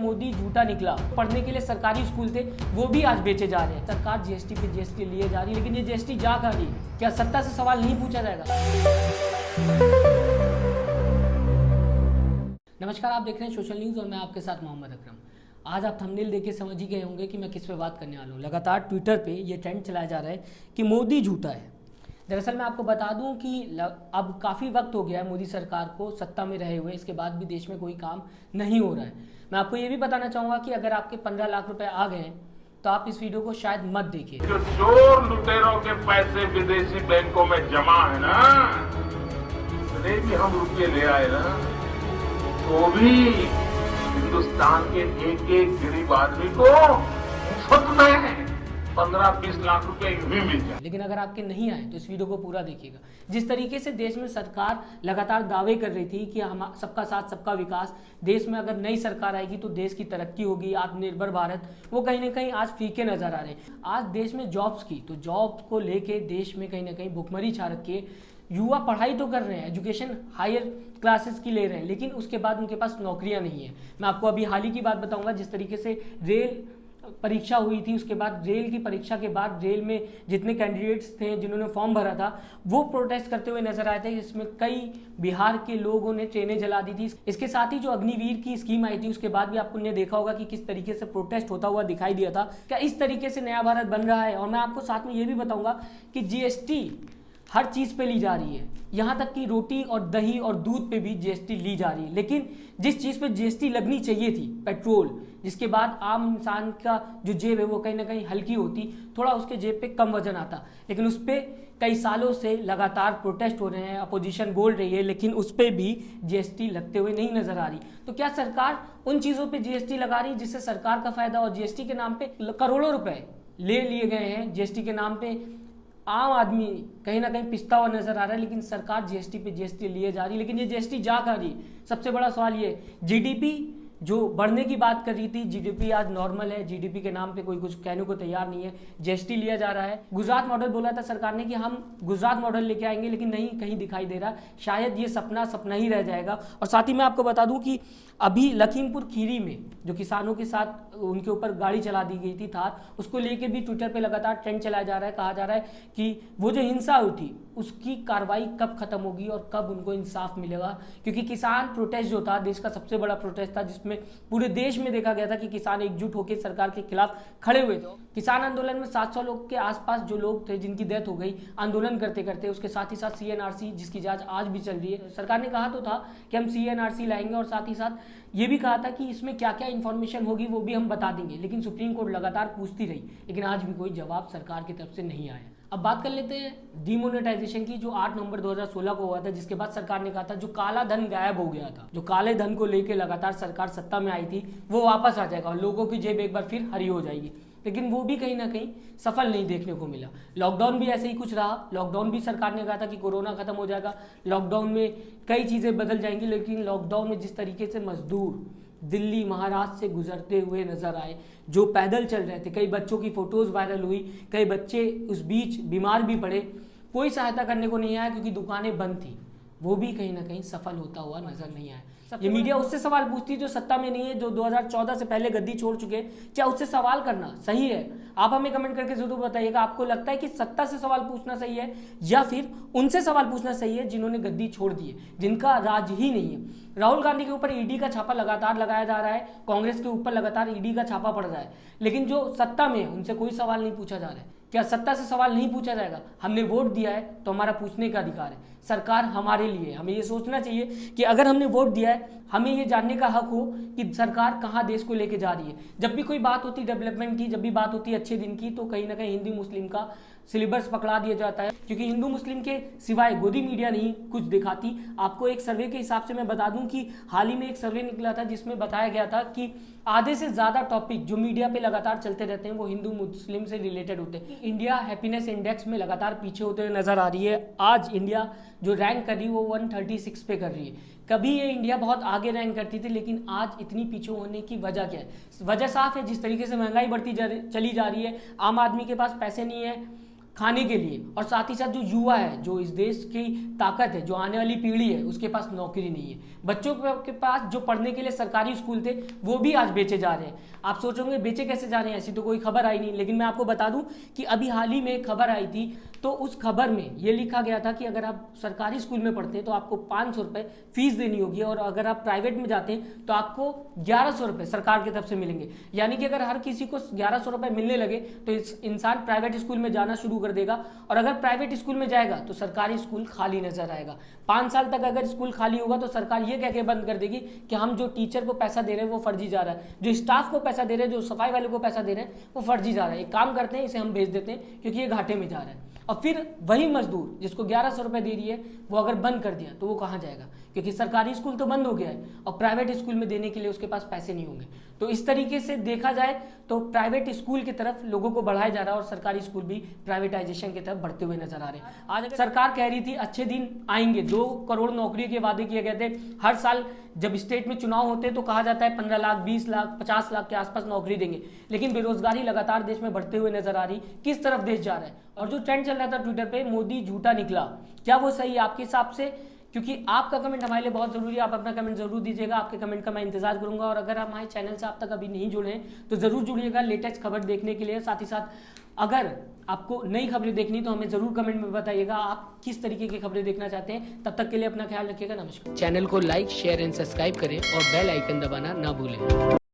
मोदी झूठा निकला। पढ़ने के लिए सरकारी स्कूल थे वो भी आज बेचे जा रहे हैं। सरकार जीएसटी पे जीएसटी लिए जा रही है, लेकिन ये जीएसटी जा कहाँ रही? क्या सत्ता से सवाल नहीं पूछा जाएगा? नमस्कार, आप देख रहे हैं सोशल न्यूज और मैं आपके साथ मोहम्मद अकरम। आज आप थंबनेल देख के समझ ही गए होंगे कि मैं किस पे बात करने वाला हूँ। लगातार ट्विटर पे ये ट्रेंड चलाया जा रहा है कि मोदी झूठा है। दरअसल मैं आपको बता दूं कि अब काफ़ी वक्त हो गया है मोदी सरकार को सत्ता में रहे हुए, इसके बाद भी देश में कोई काम नहीं हो रहा है। मैं आपको ये भी बताना चाहूँगा कि अगर आपके 15 लाख रुपए आ गए हैं तो आप इस वीडियो को शायद मत देखिए। जो चोर लुटेरों के पैसे विदेशी बैंकों में जमा है ना, इतने भी हम रुपये ले आए ना, तो भी हिंदुस्तान के एक एक गरीब आदमी को मुफ्त में 15-20 लाख रुपए यूं ही मिल जाए। लेकिन अगर आपके नहीं आए तो इस वीडियो को पूरा देखिएगा। जिस तरीके से देश में सरकार लगातार दावे कर रही थी कि हम सबका साथ सबका विकास, देश में अगर नई सरकार आएगी तो देश की तरक्की होगी, आत्मनिर्भर भारत, वो कहीं ना कहीं आज फीके नजर आ रहे हैं। आज देश में जॉब्स की, तो जॉब को लेके देश में कहीं ना कहीं भुखमरी छा रखी है। युवा पढ़ाई तो कर रहे हैं, एजुकेशन हायर क्लासेस की ले रहे हैं, लेकिन उसके बाद उनके पास नौकरियां नहीं है। मैं आपको अभी हाल ही की बात बताऊंगा, जिस तरीके से रेल परीक्षा हुई थी, उसके बाद रेल की परीक्षा के बाद रेल में जितने कैंडिडेट्स थे जिन्होंने फॉर्म भरा था वो प्रोटेस्ट करते हुए नजर आए थे। इसमें कई बिहार के लोगों ने ट्रेनें जला दी थी। इसके साथ ही जो अग्निवीर की स्कीम आई थी उसके बाद भी आपने देखा होगा कि किस तरीके से प्रोटेस्ट होता हुआ दिखाई दिया था। क्या इस तरीके से नया भारत बन रहा है? और मैं आपको साथ में ये भी बताऊंगा कि जीएसटी हर चीज़ पे ली जा रही है, यहाँ तक कि रोटी और दही और दूध पे भी जीएसटी ली जा रही है। लेकिन जिस चीज़ पे जीएसटी लगनी चाहिए थी, पेट्रोल, जिसके बाद आम इंसान का जो जेब है वो कहीं ना कहीं हल्की होती, थोड़ा उसके जेब पे कम वजन आता, लेकिन उस पर कई सालों से लगातार प्रोटेस्ट हो रहे हैं, अपोजिशन बोल रही है, लेकिन उस पर भी जीएसटी लगते हुए नहीं नजर आ रही। तो क्या सरकार उन चीज़ों पर जीएसटी लगा रही जिससे सरकार का फायदा, और जीएसटी के नाम पे करोड़ों रुपए ले लिए गए हैं, जीएसटी के नाम पे आम आदमी कहीं ना कहीं पिसता हुआ नजर आ रहा है, लेकिन सरकार जीएसटी पे जीएसटी लिए जा रही है। लेकिन ये जीएसटी जा कहाँ रही? सबसे बड़ा सवाल ये, जीडीपी जो बढ़ने की बात कर रही थी, जीडीपी आज नॉर्मल है, जीडीपी के नाम पे कोई कुछ कहने को तैयार नहीं है, जीएसटी लिया जा रहा है। गुजरात मॉडल बोला था सरकार ने कि हम गुजरात मॉडल लेके आएंगे, लेकिन नहीं कहीं दिखाई दे रहा। शायद ये सपना सपना ही रह जाएगा। और साथ ही मैं आपको बता दूं कि अभी लखीमपुर खीरी में जो किसानों के साथ उनके ऊपर गाड़ी चला दी गई थी थार, उसको लेके भी ट्विटर पे लगातार ट्रेंड चलाया जा रहा है। कहा जा रहा है कि वो जो हिंसा हुई थी उसकी कार्रवाई कब खत्म होगी और कब उनको इंसाफ मिलेगा, क्योंकि किसान प्रोटेस्ट जो था देश का सबसे बड़ा प्रोटेस्ट था, जिसमें पूरे देश में देखा गया था कि किसान एकजुट होकर सरकार के खिलाफ खड़े हुए थे। किसान आंदोलन में 700 लोग के आसपास जो लोग थे जिनकी डेथ हो गई आंदोलन करते करते। उसके साथ ही साथ सीएनआरसी जिसकी जांच आज भी चल रही है। सरकार ने कहा तो था कि हम सीएनआरसी लाएंगे, और साथ ही साथ ये भी कहा था कि इसमें क्या क्या इंफॉर्मेशन होगी वो भी हम बता देंगे, लेकिन सुप्रीम कोर्ट लगातार पूछती रही, लेकिन आज भी कोई जवाब सरकार की तरफ से नहीं आया। अब बात कर लेते हैं डीमोनेटाइजेशन की, जो 8 नवंबर 2016 को हुआ था, जिसके बाद सरकार ने कहा था जो काला धन गायब हो गया था, जो काले धन को लेकर लगातार सरकार सत्ता में आई थी, वो वापस आ जाएगा और लोगों की जेब एक बार फिर हरी हो जाएगी। लेकिन वो भी कहीं ना कहीं सफल नहीं देखने को मिला। लॉकडाउन भी ऐसे ही कुछ रहा। लॉकडाउन भी सरकार ने कहा था कि कोरोना खत्म हो जाएगा, लॉकडाउन में कई चीज़ें बदल जाएंगी, लेकिन लॉकडाउन में जिस तरीके से मजदूर दिल्ली महाराष्ट्र से गुजरते हुए नजर आए, जो पैदल चल रहे थे, कई बच्चों की फोटोज वायरल हुई, कई बच्चे उस बीच बीमार भी पड़े, कोई सहायता करने को नहीं आया क्योंकि दुकानें बंद थी, वो भी कहीं ना कहीं सफल होता हुआ नजर नहीं आया। ये मीडिया उससे सवाल पूछती जो सत्ता में नहीं है, जो 2014 से पहले गद्दी छोड़ चुके, क्या उससे सवाल करना सही है? आप हमें कमेंट करके जरूर बताइएगा, आपको लगता है कि सत्ता से सवाल पूछना सही है या फिर उनसे सवाल पूछना सही है जिन्होंने गद्दी छोड़ दी है, जिनका राज ही नहीं है। राहुल गांधी के ऊपर ईडी का छापा लगातार लगाया जा रहा है, कांग्रेस के ऊपर लगातार ईडी का छापा पड़ रहा है, लेकिन जो सत्ता में है उनसे कोई सवाल नहीं पूछा जा रहा है। क्या सत्ता से सवाल नहीं पूछा जाएगा? हमने वोट दिया है तो हमारा पूछने का अधिकार है। सरकार हमारे लिए, हमें ये सोचना चाहिए कि अगर हमने वोट दिया है, हमें ये जानने का हक हो कि सरकार कहाँ देश को लेके जा रही है। जब भी कोई बात होती डेवलपमेंट की, जब भी बात होती अच्छे दिन की, तो कहीं ना कहीं हिंदू मुस्लिम का सिलेबस पकड़ा दिया जाता है, क्योंकि हिंदू मुस्लिम के सिवाय गोदी मीडिया नहीं कुछ दिखाती। आपको एक सर्वे के हिसाब से मैं बता दूं कि हाल ही में एक सर्वे निकला था जिसमें बताया गया था कि आधे से ज्यादा टॉपिक जो मीडिया पे लगातार चलते रहते हैं वो हिंदू मुस्लिम से रिलेटेड होते हैं। इंडिया हैप्पीनेस इंडेक्स में लगातार पीछे होते हुए नजर आ रही है। आज इंडिया जो रैंक कर रही है वो 136 पे कर रही है। कभी ये इंडिया बहुत आगे रैंक करती थी, लेकिन आज इतनी पीछे होने की वजह क्या है? वजह साफ है, जिस तरीके से महंगाई बढ़ती चली जा रही है, आम आदमी के पास पैसे नहीं है, खाने के लिए, और साथ ही साथ जो युवा है, जो इस देश की ताकत है, जो आने वाली पीढ़ी है, उसके पास नौकरी नहीं है। बच्चों के पास जो पढ़ने के लिए सरकारी स्कूल थे वो भी आज बेचे जा रहे हैं। आप सोचोगे बेचे कैसे जा रहे हैं, ऐसी तो कोई खबर आई नहीं, लेकिन मैं आपको बता दूं कि अभी हाल ही में एक खबर आई थी, तो उस खबर में ये लिखा गया था कि अगर आप सरकारी स्कूल में पढ़ते हैं तो आपको 500 रुपये फीस देनी होगी, और अगर आप प्राइवेट में जाते हैं तो आपको 1100 रुपये सरकार की तरफ से मिलेंगे। यानी कि अगर हर किसी को 1100 रुपये मिलने लगे तो इस इंसान प्राइवेट स्कूल में जाना शुरू कर देगा, और अगर प्राइवेट स्कूल में जाएगा तो सरकारी स्कूल खाली नजर आएगा। 5 साल तक अगर स्कूल खाली होगा तो सरकार ये कह के बंद कर देगी कि हम जो टीचर को पैसा दे रहे हैं वो फर्जी जा रहा है, जो स्टाफ को पैसा दे रहे हैं, जो सफाई वाले को पैसा दे रहे हैं वो फर्जी जा रहा है। एक काम करते हैं, इसे हम भेज देते हैं क्योंकि ये घाटे में जा रहा है। और फिर वही मजदूर जिसको 1100 रुपये दे रही है वो अगर बंद कर दिया तो वो कहाँ जाएगा, क्योंकि सरकारी स्कूल तो बंद हो गया है और प्राइवेट स्कूल में देने के लिए उसके पास पैसे नहीं होंगे। तो इस तरीके से देखा जाए तो प्राइवेट स्कूल की तरफ लोगों को बढ़ाया जा रहा है और सरकारी स्कूल भी प्राइवेटाइजेशन की तरफ बढ़ते हुए नजर आ रहे हैं। आज अगर सरकार कह रही थी अच्छे दिन आएंगे, 2 करोड़ नौकरी के वादे किए गए थे। हर साल जब स्टेट में चुनाव होते हैं तो कहा जाता है 15 लाख, 20 लाख, 50 लाख के आसपास नौकरी देंगे, लेकिन बेरोजगारी लगातार देश में बढ़ते हुए नजर आ रही। किस तरफ देश जा रहा है? और जो ट्रेंड चल रहा था ट्विटर पे, मोदी झूठा निकला, क्या वो सही है आपके हिसाब से? क्योंकि आपका कमेंट हमारे लिए बहुत जरूरी है, आप अपना कमेंट जरूर दीजिएगा, आपके कमेंट का मैं इंतजार करूंगा। और अगर हमारे चैनल से आप तक अभी नहीं जुड़े हैं तो जरूर जुड़िएगा लेटेस्ट खबर देखने के लिए। साथ ही साथ अगर आपको नई खबरें देखनी तो हमें जरूर कमेंट में बताइएगा आप किस तरीके की खबरें देखना चाहते हैं। तब तक के लिए अपना ख्याल रखिएगा। नमस्कार। चैनल को लाइक, शेयर एंड सब्सक्राइब करें और बेल आइकन दबाना ना भूलें।